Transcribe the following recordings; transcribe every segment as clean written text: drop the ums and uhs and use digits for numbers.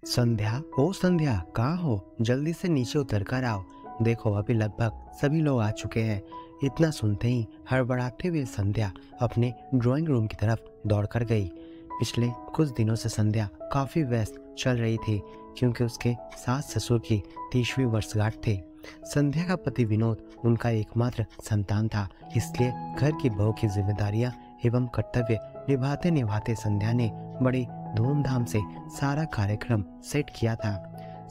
संध्या, ओ संध्या, कहाँ हो? जल्दी से नीचे उतर कर आओ। देखो अभी लगभग सभी लोग आ चुके हैं। इतना सुनते ही हड़बड़ाते हुए संध्या अपने ड्राइंग रूम की तरफ दौड़कर गई। पिछले कुछ दिनों से संध्या काफी व्यस्त चल रही थी क्योंकि उसके सास ससुर की 30वीं वर्षगांठ थी। संध्या का पति विनोद उनका एकमात्र संतान था, इसलिए घर की बहू की जिम्मेदारियां एवं कर्तव्य निभाते निभाते संध्या ने बड़ी धूमधाम से सारा कार्यक्रम सेट किया था।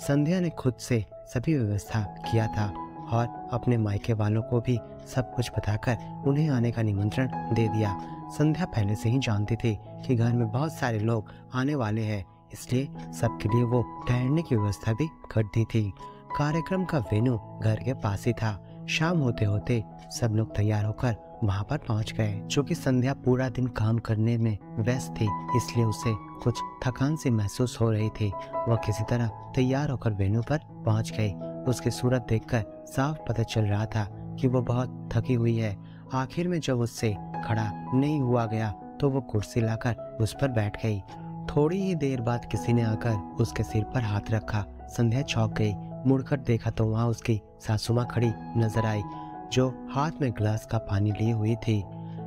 संध्या ने खुद से सभी व्यवस्था किया था और अपने मायके वालों को भी सब कुछ बताकर उन्हें आने का निमंत्रण दे दिया। संध्या पहले से ही जानती थी कि घर में बहुत सारे लोग आने वाले हैं, इसलिए सबके लिए वो ठहरने की व्यवस्था भी कर दी थी। कार्यक्रम का वेन्यू घर के पास ही था। शाम होते होते सब लोग तैयार होकर वहां पर पहुंच गए। चूंकि संध्या पूरा दिन काम करने में व्यस्त थी, इसलिए उसे कुछ थकान सी महसूस हो रही थी। वह किसी तरह तैयार होकर वेन्यू पर पहुंच गई। उसकी सूरत देखकर साफ पता चल रहा था कि वो बहुत थकी हुई है। आखिर में जब उससे खड़ा नहीं हुआ गया तो वो कुर्सी लाकर उस पर बैठ गई। थोड़ी ही देर बाद किसी ने आकर उसके सिर पर हाथ रखा। संध्या चौंक गई। मुड़कर देखा तो वहां उसकी सासू माँ खड़ी नजर आई, जो हाथ में गिलास का पानी लिए हुई थी।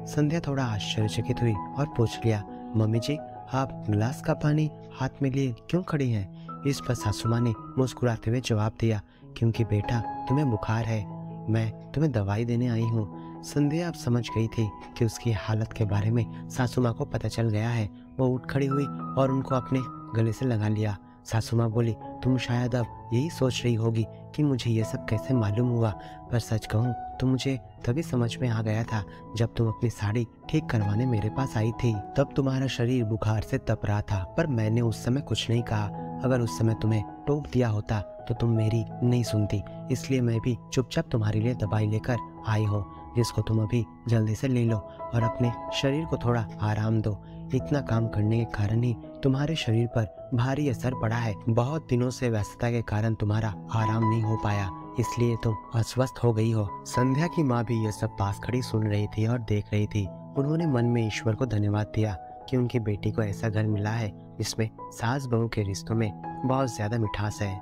संध्या थोड़ा आश्चर्यचकित हुई और पूछ लिया, मम्मी जी, आप गिलास का पानी हाथ में लिए क्यों खड़ी हैं? इस पर सासू माँ ने मुस्कुराते हुए जवाब दिया, क्योंकि बेटा तुम्हें बुखार है, मैं तुम्हें दवाई देने आई हूँ। संध्या अब समझ गई थी कि उसकी हालत के बारे में सासू माँ को पता चल गया है। वो उठ खड़ी हुई और उनको अपने गले से लगा लिया। सासू माँ बोली, तुम शायद अब यही सोच रही होगी कि मुझे ये सब कैसे मालूम हुआ, पर सच कहूँ तो मुझे तभी समझ में आ गया था जब तुम अपनी साड़ी ठीक करवाने मेरे पास आई थी। तब तुम्हारा शरीर बुखार से तप रहा था, पर मैंने उस समय कुछ नहीं कहा। अगर उस समय तुम्हें टोक दिया होता तो तुम मेरी नहीं सुनती, इसलिए मैं भी चुपचाप तुम्हारे लिए दवाई लेकर आई हूँ, जिसको तुम अभी जल्दी से ले लो और अपने शरीर को थोड़ा आराम दो। इतना काम करने के कारण ही तुम्हारे शरीर पर भारी असर पड़ा है। बहुत दिनों से व्यस्तता के कारण तुम्हारा आराम नहीं हो पाया, इसलिए तुम अस्वस्थ हो गई हो। संध्या की माँ भी ये सब पास खड़ी सुन रही थी और देख रही थी। उन्होंने मन में ईश्वर को धन्यवाद दिया कि उनकी बेटी को ऐसा घर मिला है जिसमें सास बहू के रिश्तों में बहुत ज्यादा मिठास है।